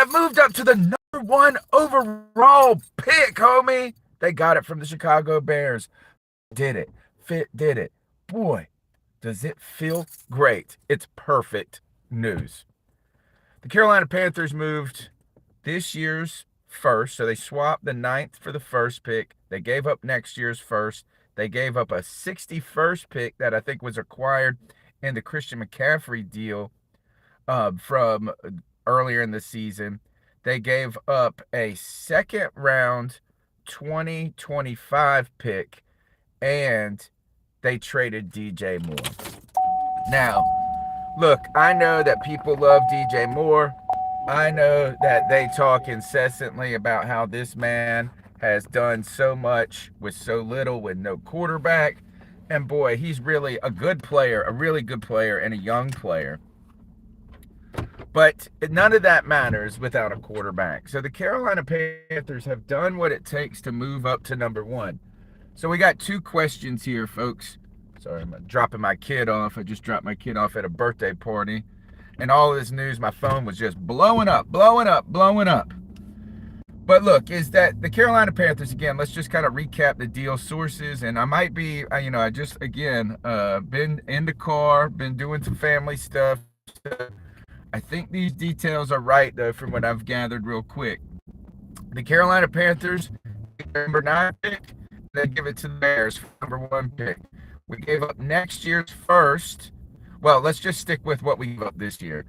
that moved up to the #1 overall pick, homie. They got it from the Chicago Bears. Did it. Fit did it. Boy, does it feel great. It's perfect news. The Carolina Panthers moved this year's first, so they swapped the ninth for the first pick. They gave up next year's first. They gave up a 61st pick that I think was acquired in the Christian McCaffrey deal from earlier in the season. They gave up a second round 2025 pick, and they traded DJ Moore. Now, look, I know that people love DJ Moore. I know that they talk incessantly about how this man has done so much with so little, with no quarterback. And boy, he's really a good player, a really good player, and a young player. But none of that matters without a quarterback. So the Carolina Panthers have done what it takes to move up to #1. So we got two questions here, folks. Sorry, I'm dropping my kid off. I just dropped my kid off at a birthday party. And all of this news, my phone was just blowing up. But look, is that the Carolina Panthers, again, let's just kind of recap the deal sources. And I might be, I just, again, been in the car, been doing some family stuff. I think these details are right, though, from what I've gathered real quick. The Carolina Panthers, #9 pick, they give it to the Bears for #1 pick. We gave up next year's first. Well, let's just stick with what we gave up this year.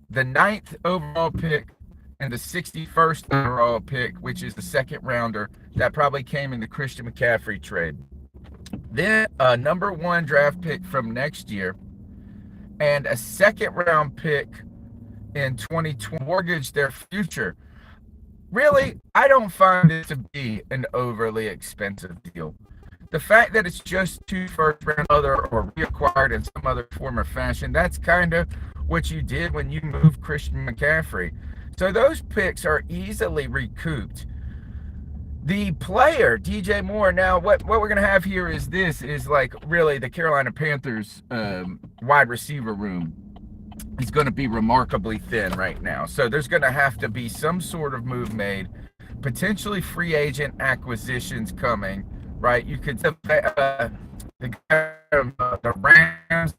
The 9th overall pick and the 61st overall pick, which is the second rounder, that probably came in the Christian McCaffrey trade. Then a #1 draft pick from next year and a second round pick in 2020 mortgage their future. Really, I don't find this to be an overly expensive deal. The fact that it's just 2 first round other or reacquired in some other form or fashion, that's kind of what you did when you moved Christian McCaffrey. So those picks are easily recouped. The player, DJ Moore, now what we're going to have here is like really the Carolina Panthers wide receiver room is going to be remarkably thin right now. So there's going to have to be some sort of move made, potentially free agent acquisitions coming, right? You could the Rams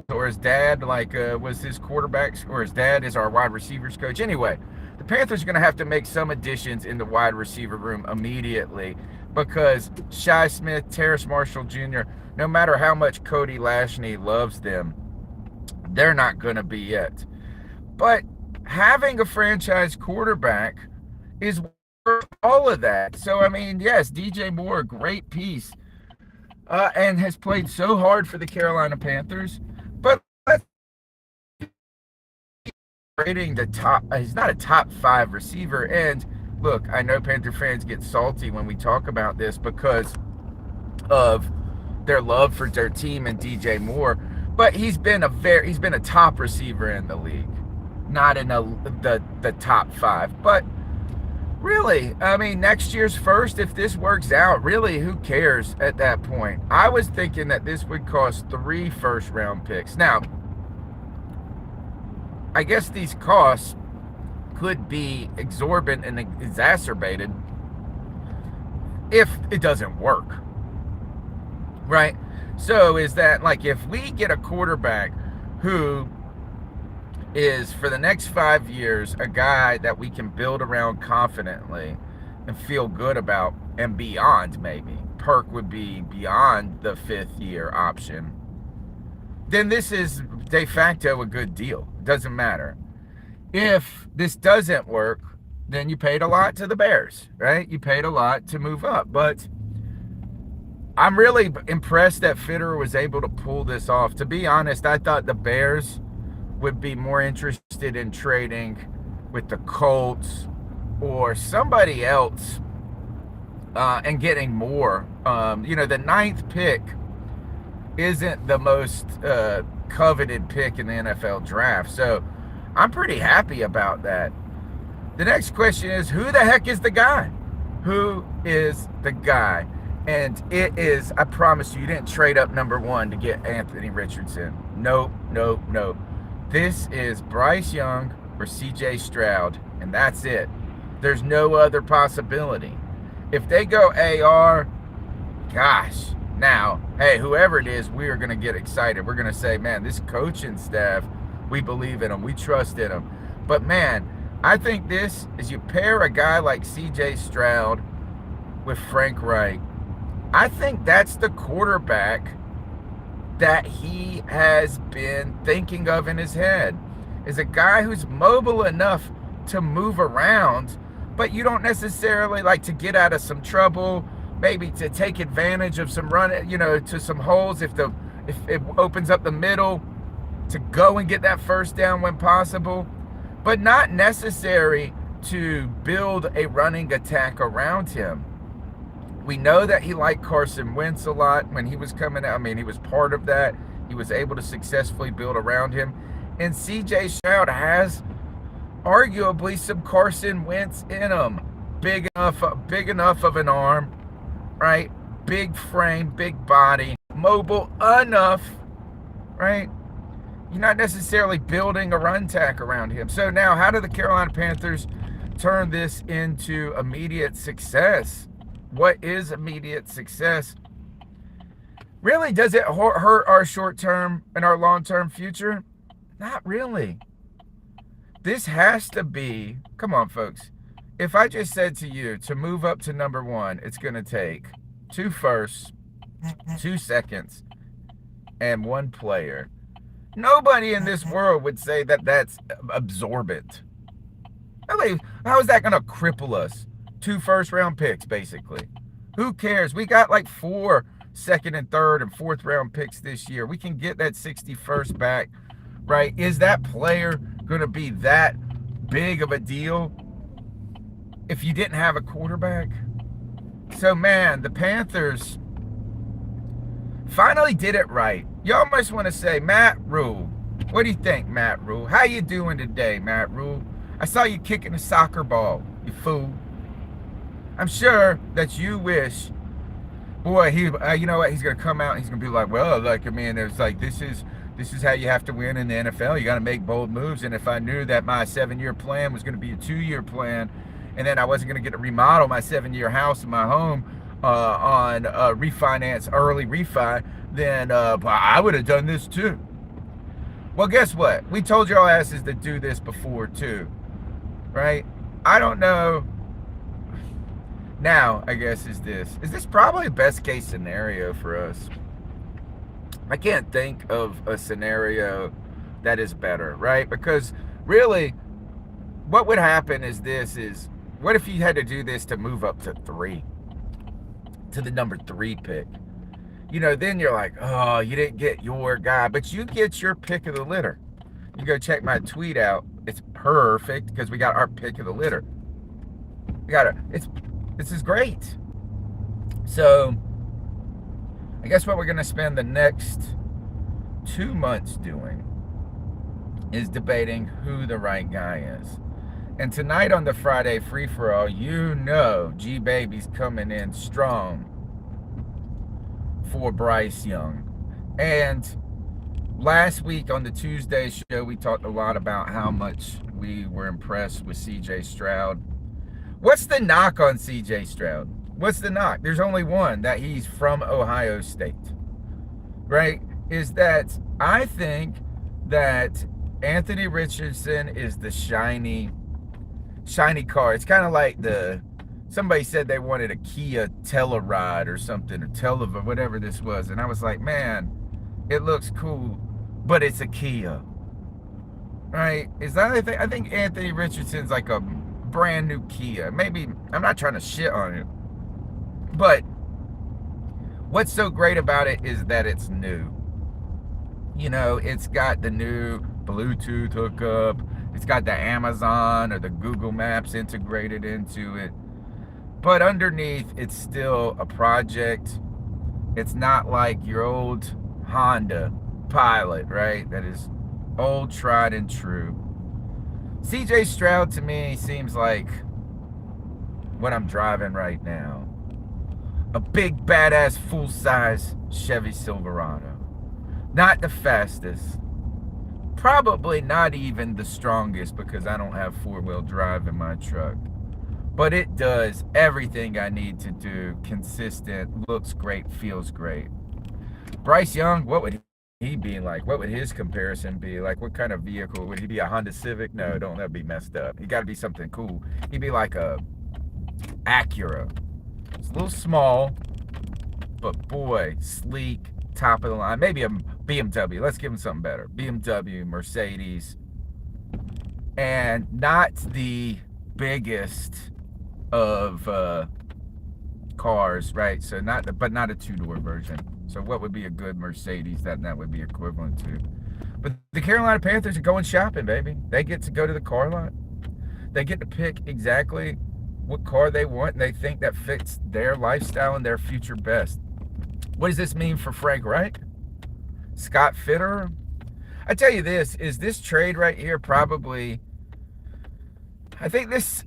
or his dad was his quarterback, or his dad is our wide receivers coach. Anyway, the Panthers are going to have to make some additions in the wide receiver room immediately because Shi Smith, Terrace Marshall Jr., no matter how much Cody Lashney loves them, they're not going to be it. But having a franchise quarterback is worth all of that. So, I mean, yes, DJ Moore, a great piece, and has played so hard for the Carolina Panthers. But rating the top, he's not a top 5 receiver. And look, I know Panther fans get salty when we talk about this because of their love for their team and DJ Moore. But he's been a top receiver in the league, not in the top 5. But really, I mean, next year's first, if this works out, really, who cares at that point? I was thinking that this would cost 3 first-round picks. Now, I guess these costs could be exorbitant and exacerbated if it doesn't work, right? So is that like if we get a quarterback who is for the next 5 years a guy that we can build around confidently and feel good about and beyond, maybe Perk would be beyond the 5th year option, then this is de facto a good deal. It doesn't matter. If this doesn't work, then you paid a lot to the Bears, right? You paid a lot to move up. But I'm really impressed that Fitterer was able to pull this off. To be honest, I thought the Bears would be more interested in trading with the Colts or somebody else and getting more. The 9th pick isn't the most coveted pick in the NFL draft. So I'm pretty happy about that. The next question is, who the heck is the guy? Who is the guy? And it is, I promise you didn't trade up #1 to get Anthony Richardson. Nope. This is Bryce Young or CJ Stroud, and that's it. There's no other possibility. If they go AR, gosh, now, hey, whoever it is, we are going to get excited. We're going to say, man, this coaching staff, we believe in them. We trust in them. But, man, I think this is you pair a guy like C.J. Stroud with Frank Reich. I think that's the quarterback that he has been thinking of in his head, is a guy who's mobile enough to move around, but you don't necessarily like to get out of some trouble, maybe to take advantage of some run, to some holes if it opens up the middle, to go and get that first down when possible, but not necessary to build a running attack around him. We know that he liked Carson Wentz a lot when he was coming out. I mean, he was part of that. He was able to successfully build around him. And C.J. Stroud has arguably some Carson Wentz in him. Big enough of an arm, right? Big frame, big body, mobile enough, right? You're not necessarily building a run attack around him. So now, how do the Carolina Panthers turn this into immediate success? What is immediate success? Really, does it hurt our short-term and our long-term future? Not really. This has to be, come on, folks. If I just said to you to move up to number one, it's going to take 2 firsts, 2 seconds, and 1 player. Nobody in this world would say that that's absorbent. How is that going to cripple us? 2 first-round picks, basically. Who cares? We got like 4 second and third and fourth round picks this year. We can get that 61st back, right? Is that player going to be that big of a deal if you didn't have a quarterback? So, man, the Panthers finally did it right. You almost want to say, Matt Rule. What do you think, Matt Rule? How you doing today, Matt Rule? I saw you kicking a soccer ball, you fool. I'm sure that you wish, boy, you know what? He's gonna come out and he's gonna be like, well, like, I mean, it's like this is how you have to win in the NFL. You got to make bold moves. And if I knew that my 7-year plan was going to be a 2-year plan, and then I wasn't going to get to remodel my 7-year house and my home on refinance, early refi, then I would have done this too. Well, guess what? We told y'all asses to do this before too, right? I don't know. Now, I guess, is this probably the best case scenario for us? I can't think of a scenario that is better, right? Because really, what would happen is what if you had to do this to move up to 3, to the number 3 pick? Then you're like, oh, you didn't get your guy, but you get your pick of the litter. You go check my tweet out. It's perfect because we got our pick of the litter. This is great. So, I guess what we're going to spend the next 2 months doing is debating who the right guy is. And tonight on the Friday free-for-all, G-Baby's coming in strong for Bryce Young. And last week on the Tuesday show, we talked a lot about how much we were impressed with C.J. Stroud. What's the knock on C.J. Stroud? What's the knock? There's only one, that he's from Ohio State, right? Is that I think that Anthony Richardson is the shiny car. It's kind of like somebody said they wanted a Kia Telluride or something, or whatever this was. And I was like, man, it looks cool, but it's a Kia, right? I think Anthony Richardson's like a brand new Kia. Maybe, I'm not trying to shit on it, but what's so great about it is that it's new. It's got the new Bluetooth hookup. It's got the Amazon or the Google Maps integrated into it. But underneath, it's still a project. It's not like your old Honda Pilot, right? That is old, tried and true. C.J. Stroud to me seems like what I'm driving right now. A big, badass, full-size Chevy Silverado. Not the fastest. probably not even the strongest because I don't have four-wheel drive in my truck. But it does everything I need to do. Consistent, looks great, feels great. Bryce Young, what would he be like? What would his comparison be? Like, what kind of vehicle? Would he be a Honda Civic? No, don't let be messed up. He got to be something cool. He'd be like a Acura. It's a little small, but boy, sleek, top of the line. Maybe a BMW. Let's give him something better. BMW, Mercedes, and not the biggest of cars, right? So but not a two-door version. So what would be a good Mercedes that would be equivalent to? But the Carolina Panthers are going shopping, baby. They get to go to the car lot. They get to pick exactly what car they want, and they think that fits their lifestyle and their future best. What does this mean for Frank Reich? Scott Fitterer? I tell you this, is this trade right here probably, I think this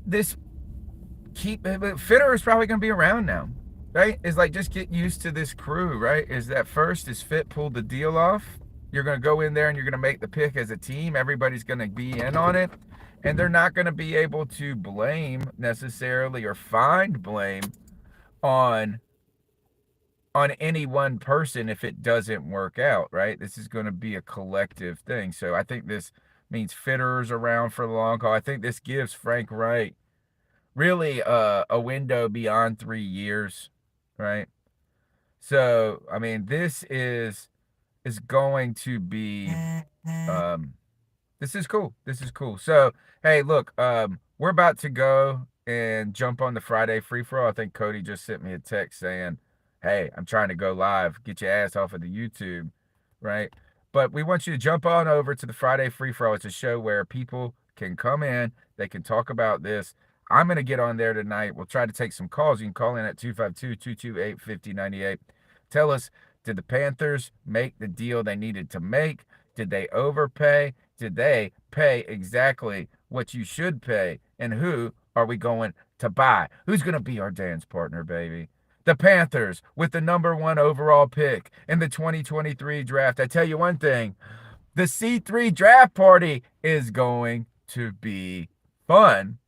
Fitterer is probably going to be around now, right? It's like, just get used to this crew, right? Is that first, is Fit pulled the deal off? You're going to go in there and you're going to make the pick as a team. Everybody's going to be in on it. And they're not going to be able to blame necessarily or find blame on any one person if it doesn't work out, right? This is going to be a collective thing. So I think this means Fitterer's around for the long haul. I think this gives Frank Reich really a window beyond 3 years, right? So, I mean, this is going to be this is cool. This is cool. So, hey, look, we're about to go and jump on the Friday free for all. I think Cody just sent me a text saying, hey, I'm trying to go live. Get your ass off of the YouTube, right? But we want you to jump on over to the Friday free for all. It's a show where people can come in, they can talk about this. I'm going to get on there tonight. We'll try to take some calls. You can call in at 252-228-5098. Tell us, did the Panthers make the deal they needed to make? Did they overpay? Did they pay exactly what you should pay? And who are we going to buy? Who's going to be our dance partner, baby? The Panthers with the #1 overall pick in the 2023 draft. I tell you one thing, the C3 draft party is going to be fun.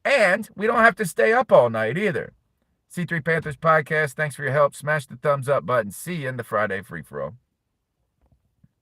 And we don't have to stay up all night either. C3 Panthers podcast, thanks for your help. Smash the thumbs up button. See you in the Friday free for all.